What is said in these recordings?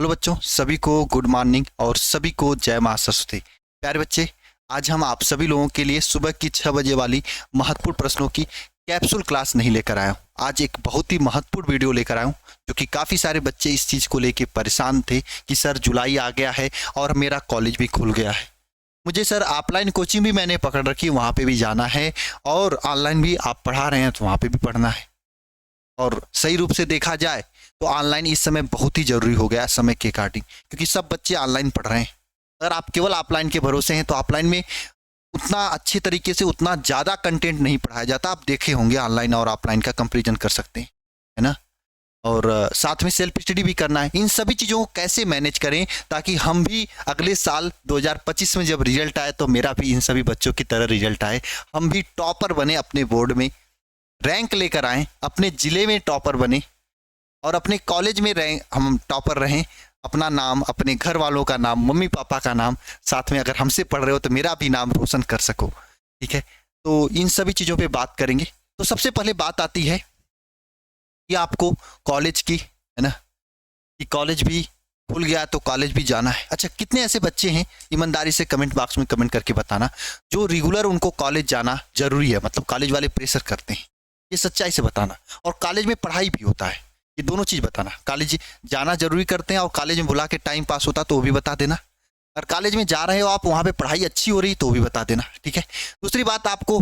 Hello बच्चों, सभी को गुड मॉर्निंग और सभी को जय मां सरस्वती। प्यारे बच्चे, आज हम आप सभी लोगों के लिए सुबह की 6 बजे वाली महत्वपूर्ण प्रश्नों की कैप्सूल क्लास नहीं लेकर आया हूँ। आज एक बहुत ही महत्वपूर्ण वीडियो लेकर आया हूँ, जो कि काफ़ी सारे बच्चे इस चीज़ को लेके परेशान थे कि सर जुलाई आ गया है और मेरा कॉलेज भी खुल गया है। मुझे सर ऑफलाइन कोचिंग भी मैंने पकड़ रखी, वहाँ पे भी जाना है और ऑनलाइन भी आप पढ़ा रहे हैं तो वहाँ पे भी पढ़ना है। और सही रूप से देखा जाए तो ऑनलाइन इस समय बहुत ही ज़रूरी हो गया है समय के अकॉर्डिंग, क्योंकि सब बच्चे ऑनलाइन पढ़ रहे हैं। अगर आप केवल ऑफलाइन के भरोसे हैं तो ऑफलाइन में उतना अच्छे तरीके से उतना ज़्यादा कंटेंट नहीं पढ़ाया जाता। आप देखे होंगे ऑनलाइन और ऑफलाइन का कंपैरिजन कर सकते हैं, है ना। और साथ में सेल्फ स्टडी भी करना है। इन सभी चीज़ों को कैसे मैनेज करें ताकि हम भी अगले साल 2025 में जब रिजल्ट आए तो मेरा भी इन सभी बच्चों की तरह रिजल्ट आए, हम भी टॉपर बने, अपने बोर्ड में रैंक लेकर आएँ, अपने ज़िले में टॉपर बने और अपने कॉलेज में रैंक हम टॉपर रहें। अपना नाम, अपने घर वालों का नाम, मम्मी पापा का नाम, साथ में अगर हमसे पढ़ रहे हो तो मेरा भी नाम रोशन कर सको। ठीक है, तो इन सभी चीज़ों पे बात करेंगे। तो सबसे पहले बात आती है कि आपको कॉलेज की, है ना, कि कॉलेज भी खुल गया तो कॉलेज भी जाना है। अच्छा, कितने ऐसे बच्चे हैं, ईमानदारी से कमेंट बॉक्स में कमेंट करके बताना, जो रेगुलर उनको कॉलेज जाना जरूरी है, मतलब कॉलेज वाले प्रेशर करते हैं, ये सच्चाई से बताना। और कॉलेज में पढ़ाई भी होता है, ये दोनों चीज़ बताना। कॉलेज जाना जरूरी करते हैं और कॉलेज में बुला के टाइम पास होता तो वो भी बता देना। अगर कॉलेज में जा रहे हो आप, वहाँ पे पढ़ाई अच्छी हो रही तो वो भी बता देना। ठीक है, दूसरी बात, आपको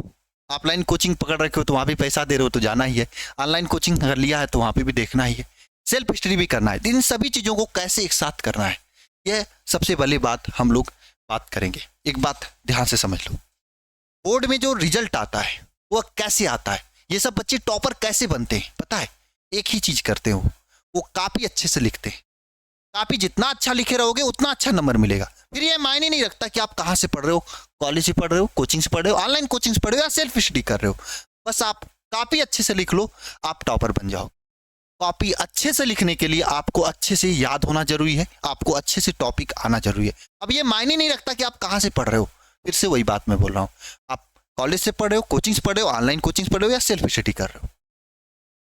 ऑफलाइन कोचिंग पकड़ रखे हो तो वहाँ भी पैसा दे रहे हो तो जाना ही है। ऑनलाइन कोचिंग अगर लिया है तो वहाँ पे भी देखना ही है। सेल्फ स्टडी भी करना है। इन सभी चीज़ों को कैसे एक साथ करना है, यह सबसे पहली बात हम लोग बात करेंगे। एक बात ध्यान से समझ लो, बोर्ड में जो रिजल्ट आता है वो कैसे आता है, ये सब बच्चे टॉपर कैसे बनते हैं पता है? एक ही चीज करते हो, वो काफी अच्छे से लिखते हैं। काफी जितना अच्छा लिखे रहोगे उतना अच्छा नंबर मिलेगा। फिर ये मायने नहीं रखता कि आप कहाँ से पढ़ रहे हो, कॉलेज से पढ़ रहे हो, कोचिंग से पढ़ रहे हो, ऑनलाइन कोचिंग से पढ़ रहे हो या सेल्फ स्टडी कर रहे हो, बस आप काफी अच्छे से लिख लो, आप टॉपर बन जाओ। कॉपी अच्छे से लिखने के लिए आपको अच्छे से याद होना जरूरी है, आपको अच्छे से टॉपिक आना जरूरी है। अब ये मायने नहीं रखता कि आप कहाँ से पढ़ रहे हो। फिर से वही बात मैं बोल रहा हूँ, आप कॉलेज से पढ़ रहे हो, कोचिंग से पढ़ रहे हो, ऑनलाइन कोचिंग से पढ़ रहे हो या सेल्फ स्टडी कर रहे हो,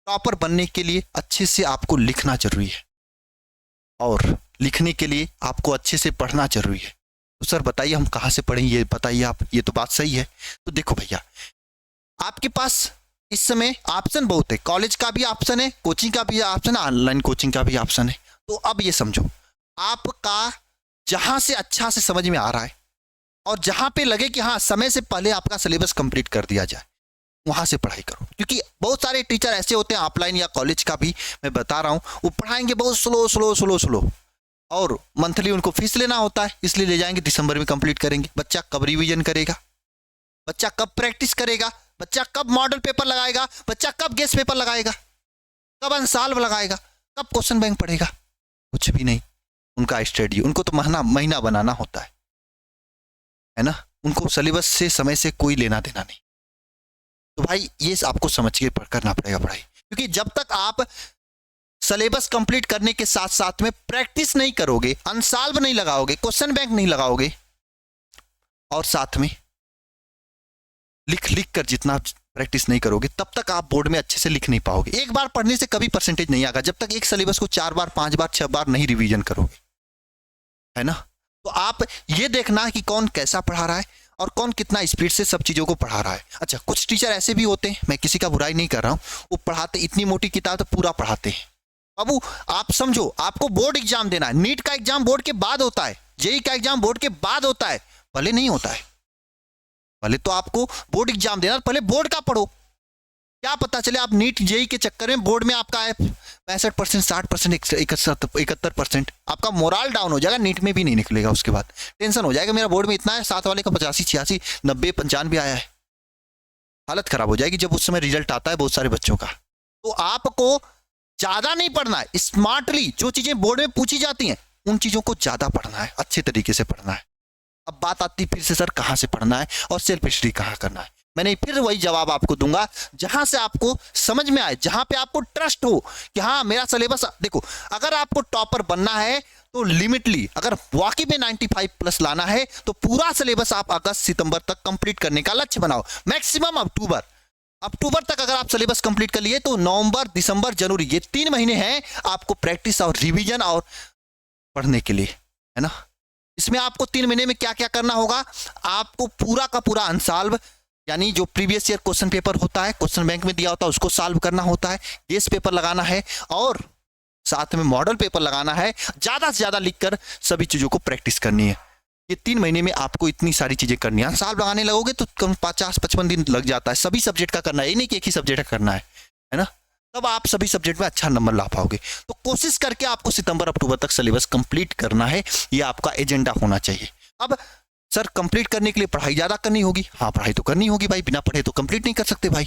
टॉपर बनने के लिए अच्छे से आपको लिखना जरूरी है और लिखने के लिए आपको अच्छे से पढ़ना जरूरी है। तो सर बताइए हम कहाँ से पढ़ें, ये बताइए आप। ये तो बात सही है। तो देखो भैया, आपके पास इस समय ऑप्शन बहुत है। कॉलेज का भी ऑप्शन है, कोचिंग का भी ऑप्शन है, ऑनलाइन कोचिंग का भी ऑप्शन है। तो अब ये समझो, आपका जहाँ से अच्छा से समझ में आ रहा है और जहाँ पे लगे कि हाँ समय से पहले आपका सिलेबस कंप्लीट कर दिया जाए, वहाँ से पढ़ाई करो। क्योंकि बहुत सारे टीचर ऐसे होते हैं, ऑफलाइन या कॉलेज का भी मैं बता रहा हूँ, वो पढ़ाएंगे बहुत स्लो स्लो स्लो स्लो और मंथली उनको फीस लेना होता है, इसलिए ले जाएंगे, दिसंबर में कंप्लीट करेंगे। बच्चा कब रिवीजन करेगा, बच्चा कब प्रैक्टिस करेगा, बच्चा कब मॉडल पेपर लगाएगा, बच्चा कब गेस्ट पेपर लगाएगा, कब अनसॉल्व लगाएगा, कब क्वेश्चन बैंक पढ़ेगा? कुछ भी नहीं। उनका स्टडी, उनको तो महीना महीना बनाना होता है ना। उनको सिलेबस से समय से कोई लेना देना नहीं। तो भाई ये आपको समझ के करना पड़ेगा पढ़ाई, क्योंकि जब तक आप सिलेबस कंप्लीट करने के साथ साथ में प्रैक्टिस नहीं करोगे, अनसॉल्व नहीं लगाओगे, क्वेश्चन बैंक नहीं लगाओगे और साथ में लिख लिख कर जितना प्रैक्टिस नहीं करोगे, तब तक आप बोर्ड में अच्छे से लिख नहीं पाओगे। एक बार पढ़ने से कभी परसेंटेज नहीं आएगा जब तक एक सिलेबस को 4 बार 5 बार 6 बार नहीं रिवीजन करोगे, है ना। तो आप ये देखना कि कौन कैसा पढ़ा रहा है और कौन कितना स्पीड से सब चीज़ों को पढ़ा रहा है। अच्छा, कुछ टीचर ऐसे भी होते हैं, मैं किसी का बुराई नहीं कर रहा हूँ, वो पढ़ाते इतनी मोटी किताब तो पूरा पढ़ाते हैं। अब आप समझो, आपको बोर्ड एग्जाम देना है, नीट का एग्जाम बोर्ड के बाद होता है, जेई का एग्जाम बोर्ड के बाद होता है, पहले नहीं होता है। पहले तो आपको बोर्ड एग्जाम देना, पहले बोर्ड का पढ़ो। क्या पता चले आप नीट जेई के चक्कर में बोर्ड में आपका है 65%, 60%, 71%, आपका मोरल डाउन हो जाएगा, नीट में भी नहीं निकलेगा। उसके बाद टेंशन हो जाएगा, मेरा बोर्ड में इतना है, 7 वाले का 85, 86, 90, 95 आया है। हालत खराब हो जाएगी जब उस समय रिजल्ट आता है बहुत सारे बच्चों का। तो आपको ज्यादा नहीं पढ़ना है, स्मार्टली जो चीजें बोर्ड में पूछी जाती हैं उन चीजों को ज्यादा पढ़ना है, अच्छे तरीके से पढ़ना है। अब बात आती फिर से, सर कहाँ से पढ़ना है और सेल्फ स्टडी कहाँ करना है? मैंने फिर वही जवाब आपको दूंगा, जहां से आपको समझ में आए, जहां पे आपको ट्रस्ट हो कि हाँ मेरा सिलेबस। देखो, अगर आपको टॉपर बनना है तो लिमिटली, अगर वाकई में 95 प्लस लाना है तो पूरा सिलेबस आप अगस्त सितंबर तक कंप्लीट करने का लक्ष्य बनाओ। मैक्सिमम अक्टूबर तक अगर आप सिलेबस कंप्लीट कर लिए तो नवंबर, दिसंबर, जनवरी, ये 3 महीने हैं, आपको प्रैक्टिस और रिवीजन और पढ़ने के लिए, है ना। इसमें आपको 3 महीने में क्या क्या करना होगा, आपको पूरा का पूरा अनसॉल्व, यानी जो प्रीवियस ईयर क्वेश्चन पेपर होता है, क्वेश्चन बैंक में दिया होता है, उसको सॉल्व करना होता है, गेस पेपर लगाना है और साथ में मॉडल पेपर लगाना है, ज्यादा से ज्यादा लिखकर सभी चीजों को प्रैक्टिस करनी है। ये 3 महीने में आपको इतनी सारी चीजें करनी है। सॉल्व लगाने लगोगे तो कम 50-55 दिन लग जाता है, सभी सब्जेक्ट का करना है, ये नहीं कि एक ही सब्जेक्ट का करना है ना। तब आप सभी सब्जेक्ट में अच्छा नंबर ला पाओगे। तो कोशिश करके आपको सितंबर अक्टूबर तक सिलेबस कंप्लीट करना है, ये आपका एजेंडा होना चाहिए। अब सर कंप्लीट करने के लिए पढ़ाई ज्यादा करनी होगी, हाँ पढ़ाई तो करनी होगी भाई, बिना पढ़े तो कंप्लीट नहीं कर सकते भाई,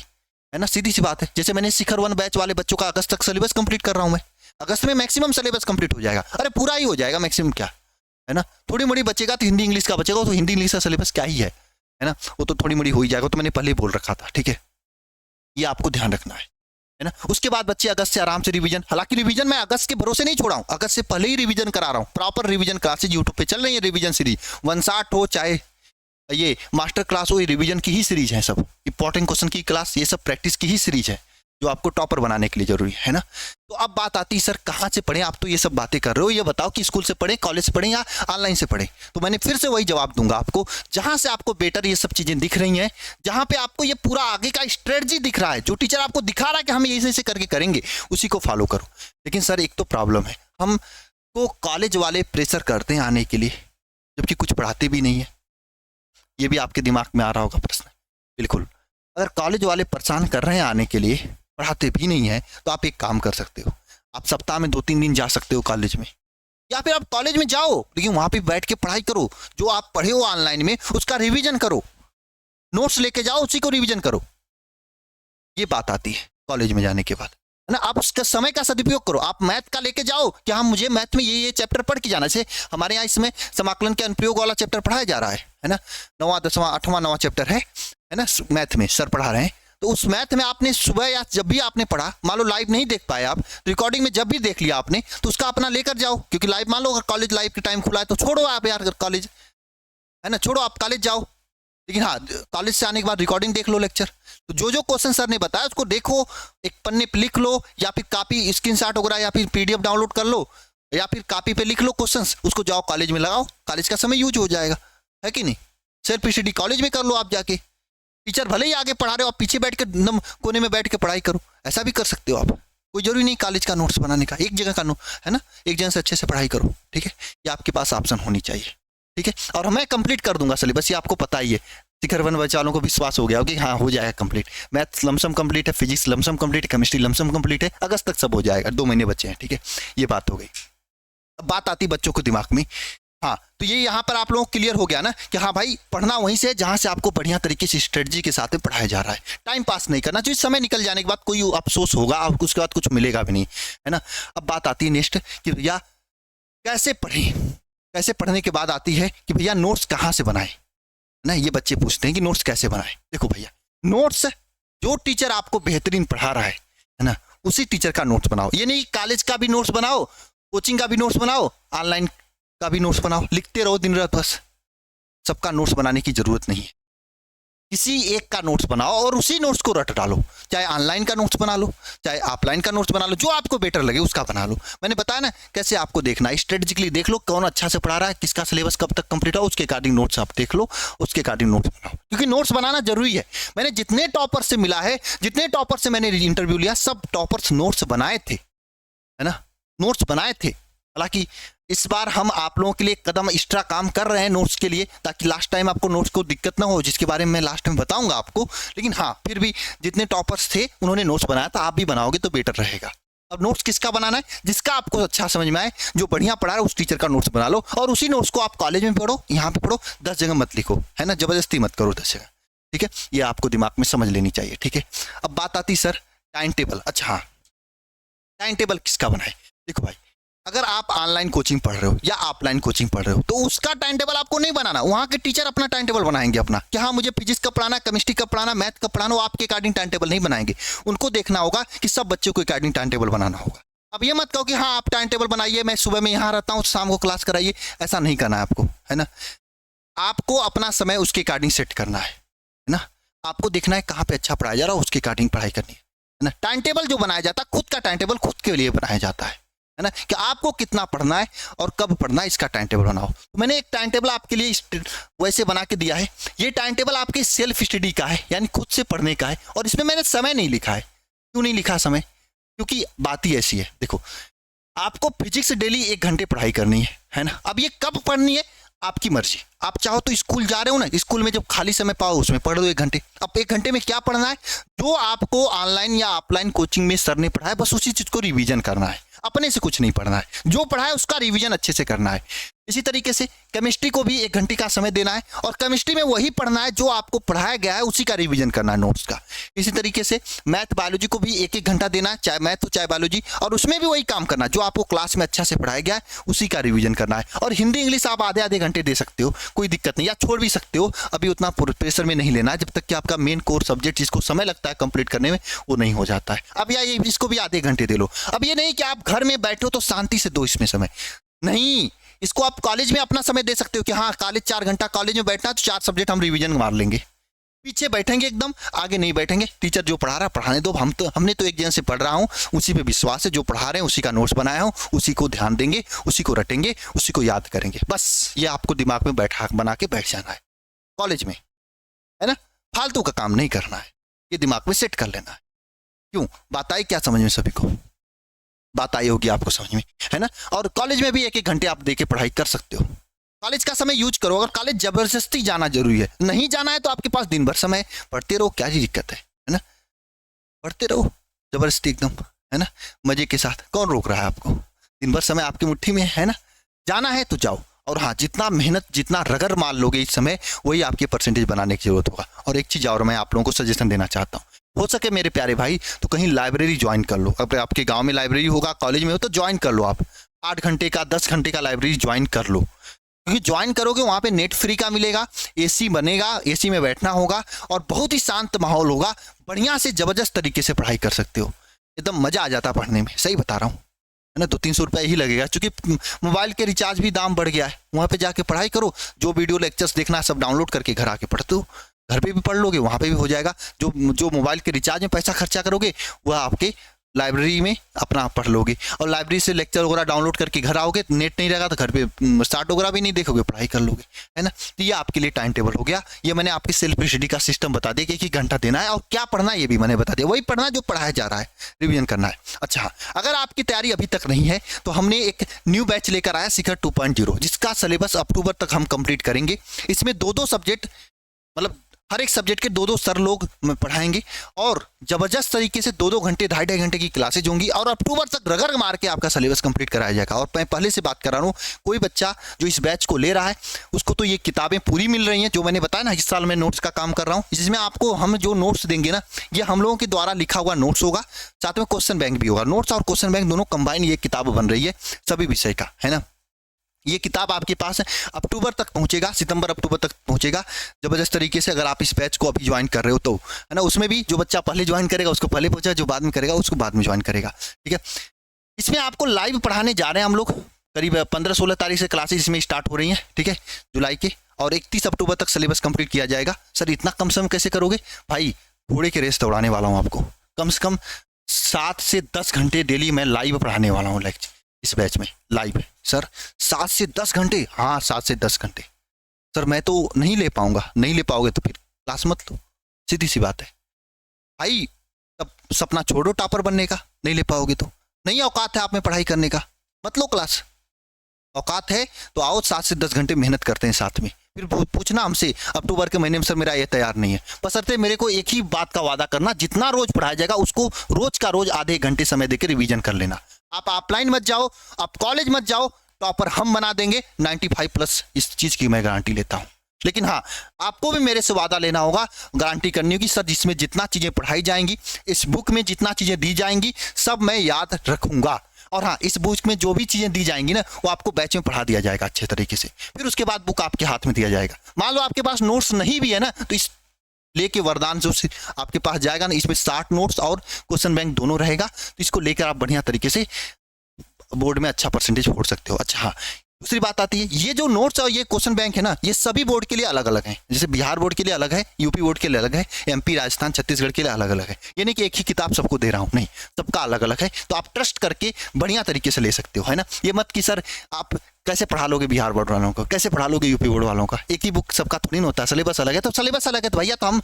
है ना, सीधी सी बात है। जैसे मैंने शिखर 1 बैच वाले बच्चों का अगस्त तक सिलेबस कंप्लीट कर रहा हूं मैं, अगस्त में मैक्सिमम सिलेबस कंप्लीट हो जाएगा, अरे पूरा ही हो जाएगा मैक्सिमम, क्या है ना, थोड़ी मोड़ी बचेगा तो हिंदी इंग्लिश का बचेगा, तो हिंदी इंग्लिश का सिलेबस क्या ही है ना, वो तो थोड़ी मोड़ी हो ही जाएगा, तो मैंने पहले ही बोल रखा था, ठीक है, ये आपको ध्यान रखना है ना। उसके बाद बच्चे अगस्त से आराम से रिवीजन, हालांकि रिवीजन मैं अगस्त के भरोसे नहीं छोड़ा हूं, अगस्त से पहले ही रिवीजन करा रहा हूं, प्रॉपर रिवीजन क्लासेज यूट्यूब पे चल रही है, रिवीजन सीरीज 160 हो चाहे ये मास्टर क्लास हो, ये रिवीजन की ही सीरीज है, सब इंपॉर्टेंट क्वेश्चन की क्लास, ये सब प्रैक्टिस की ही सीरीज है जो आपको टॉपर बनाने के लिए जरूरी है ना। तो अब बात आती है सर कहाँ से पढ़ें, आप तो ये सब बातें कर रहे हो, ये बताओ कि स्कूल से पढ़ें, कॉलेज से पढ़ें या ऑनलाइन से पढ़ें। तो मैंने फिर से वही जवाब दूंगा आपको, जहां से आपको बेटर ये सब चीजें दिख रही हैं, जहां पे आपको ये पूरा आगे का स्ट्रेटजी दिख रहा है, जो टीचर आपको दिखा रहा है कि हम ऐसे ऐसे करके करेंगे, उसी को फॉलो करो। लेकिन सर एक तो प्रॉब्लम है, हम तो कॉलेज वाले प्रेशर करते हैं आने के लिए, जबकि कुछ पढ़ाते भी नहीं है। ये भी आपके दिमाग में आ रहा होगा प्रश्न, बिल्कुल, अगर कॉलेज वाले परेशान कर रहे हैं आने के लिए, पढ़ाते भी नहीं है, तो आप एक काम कर सकते हो, आप सप्ताह में 2-3 दिन जा सकते हो कॉलेज में, या फिर आप कॉलेज में जाओ लेकिन वहां पे बैठ के पढ़ाई करो, जो आप पढ़े हो ऑनलाइन में उसका रिवीजन करो, नोट्स लेके जाओ उसी को रिवीजन करो। ये बात आती है कॉलेज में जाने के बाद, है ना। आप उसका समय का सदुपयोग करो, आप मैथ का लेके जाओ कि हाँ मुझे मैथ में ये चैप्टर पढ़ के जाना, जैसे हमारे यहाँ इसमें समाकलन के अनुप्रयोग वाला चैप्टर पढ़ाया जा रहा है ना, 9वां 10वां 8वां 9वां चैप्टर है ना, मैथ में सर पढ़ा रहे हैं। तो उस मैथ में आपने सुबह या जब भी आपने पढ़ा, मान लो लाइव नहीं देख पाए आप, रिकॉर्डिंग में जब भी देख लिया आपने, तो उसका अपना लेकर जाओ, क्योंकि लाइव मान लो अगर कॉलेज लाइव के टाइम खुला है तो छोड़ो आप यार कॉलेज, है ना, छोड़ो आप कॉलेज जाओ, लेकिन हाँ कॉलेज से आने के बाद रिकॉर्डिंग देख लो लेक्चर, तो जो जो क्वेश्चन सर ने बताया उसको देखो, एक पन्ने पे लिख लो, या फिर कॉपी स्क्रीनशॉट वगैरह या फिर पीडीएफ डाउनलोड कर लो, या फिर कॉपी पे लिख लो क्वेश्चंस, उसको जाओ कॉलेज में लगाओ, कॉलेज का समय यूज हो जाएगा, है कि नहीं। सेल्फ स्टडी कॉलेज में कर लो आप जाके, टीचर भले ही आगे पढ़ा रहे हो, आप पीछे बैठ के कोने में बैठ के पढ़ाई करो, ऐसा भी कर सकते हो आप, कोई जरूरी नहीं कॉलेज का नोट्स बनाने का, एक जगह का है ना, एक जगह से अच्छे से पढ़ाई करो, ठीक है, ये आपके पास ऑप्शन होनी चाहिए, ठीक है। और मैं कंप्लीट कर दूंगा सिलेबस, ये आपको पता ही है, शिखर 1 बैच वालों को विश्वास हो गया कि हाँ हो जाएगा कंप्लीट, मैथ्स लमसम कंप्लीट है, फिजिक्स लमसम कंप्लीट है, केमिस्ट्री लमसम कंप्लीट है, अगस्त तक सब हो जाएगा, 2 महीने बचे हैं, ठीक है, ये बात हो गई। अब बात आती बच्चों को दिमाग में, हाँ तो ये यहाँ पर आप लोगों को क्लियर हो गया ना कि हाँ भाई पढ़ना वहीं से जहाँ से आपको बढ़िया तरीके से स्ट्रेटजी के साथ पढ़ाया जा रहा है, टाइम पास नहीं करना चाहिए, समय निकल जाने के बाद कोई अफसोस होगा और उसके बाद कुछ मिलेगा भी नहीं, है ना। अब बात आती है नेक्स्ट कि भैया कैसे पढ़ें, कैसे पढ़ने के बाद आती है कि भैया नोट्स कहाँ से बनाए ना, ये बच्चे पूछते हैं कि नोट्स कैसे बनाए। देखो भैया नोट्स जो टीचर आपको बेहतरीन पढ़ा रहा है ना, उसी टीचर का नोट्स बनाओ, ये नहीं कॉलेज का भी नोट्स बनाओ, कोचिंग का भी नोट्स बनाओ, ऑनलाइन का भी नोट्स बनाओ, लिखते रहो दिन रात, बस सबका नोट्स बनाने की जरूरत नहीं है, किसी एक का नोट्स बनाओ और उसी नोट्स को रट डालो, चाहे ऑनलाइन का नोट्स बना लो चाहे ऑफलाइन का नोट्स बना लो, जो आपको बेटर लगे उसका बना लो। मैंने बताया ना कैसे आपको देखना है, स्ट्रेटेजिकली देख लो कौन अच्छा से पढ़ा रहा है, किसका सिलेबस कब तक कंप्लीट हो, उसके अकॉर्डिंग नोट्स आप देख लो, उसके अकॉर्डिंग नोट्स बनाओ, क्योंकि नोट्स बनाना जरूरी है। मैंने जितने टॉपर से मिला है, जितने टॉपर से मैंने इंटरव्यू लिया, सब टॉपर्स नोट्स बनाए थे, है ना, नोट्स बनाए थे। हालांकि इस बार हम आप लोगों के लिए कदम एक्स्ट्रा काम कर रहे हैं नोट्स के लिए, ताकि लास्ट टाइम आपको नोट्स को दिक्कत ना हो, जिसके बारे में मैं लास्ट में बताऊंगा आपको। लेकिन हाँ फिर भी जितने टॉपर्स थे उन्होंने नोट्स बनाया था, आप भी बनाओगे तो बेटर रहेगा। अब नोट्स किसका बनाना है, जिसका आपको अच्छा समझ में आए, जो बढ़िया पढ़ा है उस टीचर का नोट्स बना लो, और उसी नोट्स को आप कॉलेज में पढ़ो, यहाँ पे पढ़ो, 10 जगह मत लिखो, है ना, जबरदस्ती मत करो 10 जगह, ठीक है, ये आपको दिमाग में समझ लेनी चाहिए, ठीक है। अब बात आती सर टाइम टेबल, अच्छा हाँ टाइम टेबल किसका बनाए। देखो भाई अगर आप ऑनलाइन कोचिंग पढ़ रहे हो या ऑफलाइन कोचिंग पढ़ रहे हो तो उसका टाइम टेबल आपको नहीं बनाना, वहाँ के टीचर अपना टाइम टेबल बनाएंगे अपना, कि हाँ मुझे फिजिक्स का पढ़ाना, केमिस्ट्री का पढ़ाना, मैथ का पढ़ाना, वो आपके अकॉर्डिंग टाइम टेबल नहीं बनाएंगे। उनको देखना होगा कि सब बच्चों को अकॉर्डिंग टाइम टेबल बनाना होगा। अब ये मत कहो कि हाँ आप टाइम टेबल बनाइए, मैं सुबह में यहाँ रहता हूँ शाम को क्लास कराइए, ऐसा नहीं करना है आपको, है ना। आपको अपना समय उसके अकॉर्डिंग सेट करना है ना, आपको देखना है कहाँ पे अच्छा पढ़ाया जा रहा है, उसके अकॉर्डिंग पढ़ाई करनी है ना। टाइम टेबल जो बनाया जाता है, खुद का टाइम टेबल खुद के लिए बनाया जाता है है ना, कि आपको कितना पढ़ना है और कब पढ़ना है, इसका टाइम टेबल बनाओ। तो मैंने एक टाइम टेबल आपके लिए वैसे बना के दिया है। ये टाइम टेबल आपके सेल्फ स्टडी का है, यानी खुद से पढ़ने का है, और इसमें मैंने समय नहीं लिखा है। क्यों नहीं लिखा समय? क्योंकि बात ही ऐसी है, देखो आपको फिजिक्स डेली 1 घंटे पढ़ाई करनी है ना। अब ये कब पढ़नी है आपकी मर्जी। आप चाहो तो स्कूल जा रहे हो ना, स्कूल में जब खाली समय पाओ उसमें पढ़ दो 1 घंटे। अब 1 घंटे में क्या पढ़ना है? जो आपको ऑनलाइन या ऑफलाइन कोचिंग में सर ने पढ़ाया, बस उसी चीज को रिवीजन करना है, अपने से कुछ नहीं पढ़ना है। जो पढ़ा है उसका रिवीजन अच्छे से करना है। इसी तरीके से केमिस्ट्री को भी 1 घंटे का समय देना है, और केमिस्ट्री में वही पढ़ना है जो आपको पढ़ाया गया है, उसी का रिवीजन करना है, नोट्स का। इसी तरीके से मैथ बायोलॉजी को भी 1-1 घंटा देना है, चाहे मैथ हो चाहे बायोलॉजी, और उसमें भी वही काम करना है, जो आपको क्लास में अच्छा से पढ़ाया गया है उसी का रिवीजन करना है। और हिंदी इंग्लिश आप आधे-आधे घंटे दे सकते हो, कोई दिक्कत नहीं, या छोड़ भी सकते हो, अभी उतना प्रेशर में नहीं लेना है, जब तक कि आपका मेन कोर सब्जेक्ट जिसको समय लगता है कंप्लीट करने में वो नहीं हो जाता है। अब या ये इसको भी आधे घंटे दे लो। अब ये नहीं कि आप घर में बैठो तो शांति से दो इसमें समय, नहीं, इसको आप कॉलेज में अपना समय दे सकते हो कि हाँ कॉलेज 4 घंटा कॉलेज में बैठना, तो 4 सब्जेक्ट हम रिवीजन मार लेंगे, पीछे बैठेंगे एकदम, आगे नहीं बैठेंगे। टीचर जो पढ़ा रहा है पढ़ाने दो, हमने तो एक जन से पढ़ रहा हूँ, उसी पे विश्वास है, जो पढ़ा रहे हैं उसी का नोट्स बनाया हूँ, उसी को ध्यान देंगे, उसी को रटेंगे, उसी को याद करेंगे। बस ये आपको दिमाग में बना के बैठ जाना है कॉलेज में, है ना। फालतू का काम नहीं करना है, ये दिमाग में सेट कर लेना है। क्यों? बात आई क्या समझ में? सभी को बात आई होगी आपको समझ में, है ना। और कॉलेज में भी 1-1 घंटे आप देके पढ़ाई कर सकते हो, कॉलेज का समय यूज करो। अगर कॉलेज जबरदस्ती जाना जरूरी है, नहीं जाना है तो आपके पास दिन भर समय, पढ़ते रहो, क्या दिक्कत है ना, पढ़ते रहो जबरदस्ती एकदम, है ना, मजे के साथ। कौन रोक रहा है आपको? दिन भर समय आपकी मुट्ठी में है ना, जाना है तो जाओ। और हाँ, जितना मेहनत जितना रगड़ मार लोगे इस समय, वही आपके परसेंटेज बनाने की जरूरत होगा। और एक चीज और मैं आप लोगों को सजेशन देना चाहता हूँ, हो सके मेरे प्यारे भाई तो कहीं लाइब्रेरी ज्वाइन कर लो। अगर आपके गांव में लाइब्रेरी होगा, कॉलेज में हो तो ज्वाइन कर लो। आप 8 घंटे का 10 घंटे का लाइब्रेरी ज्वाइन कर लो, क्योंकि ज्वाइन करोगे वहाँ पे नेट फ्री का मिलेगा, एसी बनेगा, एसी में बैठना होगा, और बहुत ही शांत माहौल होगा, बढ़िया से जबरदस्त तरीके से पढ़ाई कर सकते हो, एकदम मजा आ जाता पढ़ने में। सही बता रहा हूँ, है ना। 200-300 रुपये ही लगेगा, क्योंकि मोबाइल के रिचार्ज भी दाम बढ़ गया है। वहाँ पे जाके पढ़ाई करो, जो वीडियो लेक्चर्स देखना है सब डाउनलोड करके घर आके पढ़ते हो, घर पे भी पढ़ लोगे, वहाँ पे भी हो जाएगा। जो मोबाइल के रिचार्ज में पैसा खर्चा करोगे वह आपके लाइब्रेरी में अपना पढ़ लोगे, और लाइब्रेरी से लेक्चर वगैरह डाउनलोड करके घर आओगे, नेट नहीं रहेगा तो घर पे स्टार्ट वगैरह भी नहीं देखोगे, पढ़ाई कर लोगे, है ना। तो ये आपके लिए टाइम टेबल हो गया। ये मैंने आपके सेल्फ स्टडी का सिस्टम बता दिया कि 1 घंटा देना है, और क्या पढ़ना है ये भी मैंने बता दिया, वही पढ़ना जो पढ़ाया जा रहा है, रिवीजन करना है। अच्छा, अगर आपकी तैयारी अभी तक नहीं है तो हमने एक न्यू बैच लेकर आया शिखर 2.0, जिसका सिलेबस अक्टूबर तक हम कंप्लीट करेंगे। इसमें 2-2 सब्जेक्ट, मतलब हर एक सब्जेक्ट के 2-2 सर लोग पढ़ाएंगे, और जबरदस्त तरीके से 2-2 घंटे 2.5 घंटे की क्लासेज होंगी, और अक्टूबर तक रगड़ मार के आपका सिलेबस कंप्लीट कराया जाएगा। और मैं पहले से बात कर रहा हूँ, कोई बच्चा जो इस बैच को ले रहा है उसको तो ये किताबें पूरी मिल रही हैं, जो मैंने बताया ना इस साल मैं नोट्स का काम कर रहा हूँ, जिसमें आपको हम जो नोट्स देंगे ना, ये हम लोगों के द्वारा लिखा हुआ नोट्स होगा, साथ में क्वेश्चन बैंक भी होगा। नोट्स और क्वेश्चन बैंक दोनों कंबाइन ये किताब बन रही है सभी विषय का, है ना। ये किताब आपके पास अक्टूबर तक पहुंचेगा, सितंबर अक्टूबर तक पहुंचेगा जबरदस्त तरीके से, अगर आप इस बैच को अभी ज्वाइन कर रहे हो तो, है ना। उसमें भी जो बच्चा पहले ज्वाइन करेगा उसको पहले पहुंचा, जो बाद में करेगा उसको बाद में ज्वाइन करेगा, ठीक है। इसमें आपको लाइव पढ़ाने जा रहे हैं हम लोग, करीब 15-16 तारीख से क्लासेज इसमें स्टार्ट हो रही हैं, ठीक है, जुलाई के, और 31 अक्टूबर तक सिलेबस कंप्लीट किया जाएगा। सर इतना कम समय कैसे करोगे? भाई घोड़े के रेस दौड़ाने वाला हूँ आपको, कम से कम 7 से 10 घंटे डेली मैं लाइव पढ़ाने वाला हूँ लेक्चर इस बैच में, लाइव। सर 7 से 10 घंटे? हाँ 7 से 10 घंटे। सर मैं तो नहीं ले पाऊंगा। नहीं ले पाओगे तो फिर क्लास मत लो, सीधी सी बात है भाई। तब सपना छोड़ो टॉपर बनने का, नहीं ले पाओगे तो, नहीं औकात है आप में पढ़ाई करने का, मत लो क्लास। औकात है तो आओ, 7 से 10 घंटे मेहनत करते हैं साथ में, फिर पूछना हमसे अक्टूबर के महीने में सर मेरा ये तैयार नहीं है। बशर्ते मेरे को एक ही बात का वादा करना, जितना रोज पढ़ाया जाएगा उसको रोज का रोज आधे घंटे समय देकर रिवीजन कर लेना। आप ऑफलाइन मत जाओ, आप कॉलेज मत जाओ, टॉपर हम बना देंगे 95+, इस चीज की मैं गारंटी लेता हूं। लेकिन हाँ, आपको भी मेरे से वादा लेना होगा, गारंटी करनी होगी, सर जिसमें जितना चीजें पढ़ाई जाएंगी, इस बुक में जितना चीजें दी जाएंगी सब मैं याद रखूंगा। और हाँ, इस बुक में जो भी चीजें दी जाएंगी ना, वो आपको बैच में पढ़ा दिया जाएगा अच्छे तरीके से, फिर उसके बाद बुक आपके हाथ में दिया जाएगा। मान लो आपके पास नोट्स नहीं भी है ना, तो इस लेके वरदान जो आपके पास जाएगा ना, इसमें 60 नोट्स और क्वेश्चन बैंक दोनों रहेगा, तो इसको लेकर आप बढ़िया तरीके से बोर्ड में अच्छा परसेंटेज फोड़ सकते हो। अच्छा हाँ, दूसरी बात आती है, ये जो नोट्स और ये क्वेश्चन बैंक है ना, ये सभी बोर्ड के लिए अलग अलग हैं। जैसे बिहार बोर्ड के लिए अलग है, यूपी बोर्ड के लिए अलग है, एमपी, राजस्थान, छत्तीसगढ़ के लिए अलग अलग है। ये नहीं कि एक ही किताब सबको दे रहा हूँ, नहीं, सबका अलग अलग है। तो आप ट्रस्ट करके बढ़िया तरीके से ले सकते हो, है ना। ये मत कि सर आप कैसे पढ़ा लोगे बिहार बोर्ड वालों को, कैसे पढ़ा लोगे यूपी बोर्ड वालों का, एक ही बुक सबका थोड़ी ना होता है, सिलेबस अलग है। तो सिलेबस अलग है तो भैया, तो हम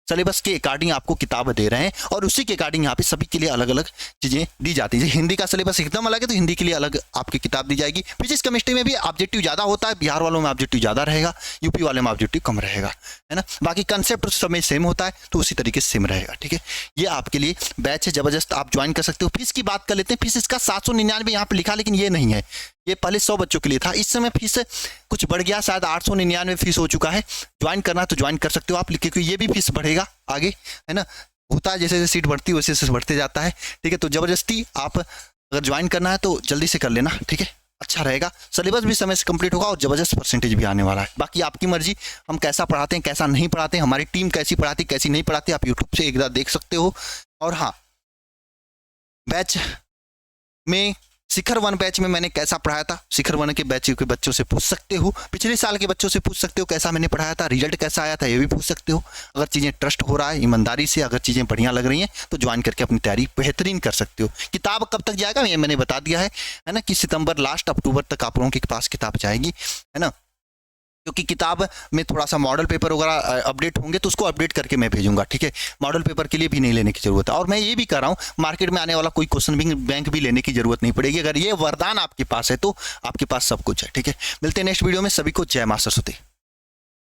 सिलेबस के अकॉर्डिंग आपको किताब दे रहे हैं और उसी के अकॉर्डिंग यहाँ पे सभी के लिए अलग अलग चीज़ें दी जाती है। हिंदी का सिलेबस एकदम अलग है तो हिंदी के लिए अलग आपकी किताब दी जाएगी। फिजिक्स केमिस्ट्री में भी ऑब्जेक्टिव ज़्यादा होता है, बिहार वालों में ऑब्जेक्टिव ज़्यादा रहेगा, यूपी वाले में ऑब्जेक्टिव कम रहेगा, है ना। बाकी कंसेप्ट समय सेम होता है तो उसी तरीके से सेम रहेगा, ठीक है। ये आपके लिए बैच है, ज़बरदस्त, आप ज्वाइन कर सकते हो। फीस की बात कर लेते हैं। फीस इसका 799 यहाँ पर लिखा, लेकिन ये नहीं है, ये पहले 100 बच्चों के लिए था। इस समय फीस कुछ बढ़ गया, शायद 899 फीस हो चुका है। ज्वाइन करना तो ज्वाइन कर सकते हो आप, क्योंकि ये भी फीस बढ़ेगा आगे, है ना। होता है जैसे जैसे सीट बढ़ती है वैसे वैसे बढ़ते जाता है, ठीक है। तो ज़बरदस्ती आप अगर ज्वाइन करना है तो जल्दी से कर लेना, ठीक है, अच्छा रहेगा। सिलेबस भी समय से कंप्लीट होगा और ज़बरदस्त परसेंटेज भी आने वाला है। बाकी आपकी मर्जी, हम कैसा पढ़ाते हैं कैसा नहीं पढ़ाते हैं, हमारी टीम कैसी पढ़ाती कैसी नहीं पढ़ाती, आप यूट्यूब से एक बार देख सकते हो। और हाँ, बैच में शिखर 1 बैच में मैंने कैसा पढ़ाया था, शिखर 1 के बैच के बच्चों से पूछ सकते हो, पिछले साल के बच्चों से पूछ सकते हो कैसा मैंने पढ़ाया था, रिजल्ट कैसा आया था, ये भी पूछ सकते हो। अगर चीज़ें ट्रस्ट हो रहा है, ईमानदारी से अगर चीज़ें बढ़िया लग रही हैं तो ज्वाइन करके अपनी तैयारी बेहतरीन कर सकते हो। किताब कब तक जाएगा ये मैंने बता दिया है ना, कि सितंबर लास्ट अक्टूबर तक आप लोगों के पास किताब जाएगी, है ना। क्योंकि किताब में थोड़ा सा मॉडल पेपर वगैरह अपडेट होंगे तो उसको अपडेट करके मैं भेजूंगा, ठीक है। मॉडल पेपर के लिए भी नहीं लेने की जरूरत है। और मैं ये भी कर रहा हूँ, मार्केट में आने वाला कोई क्वेश्चन बैंक भी लेने की जरूरत नहीं पड़ेगी। अगर ये वरदान आपके पास है तो आपके पास सब कुछ है, ठीक है। मिलते हैं नेक्स्ट वीडियो में। सभी को जय मां सरस्वती।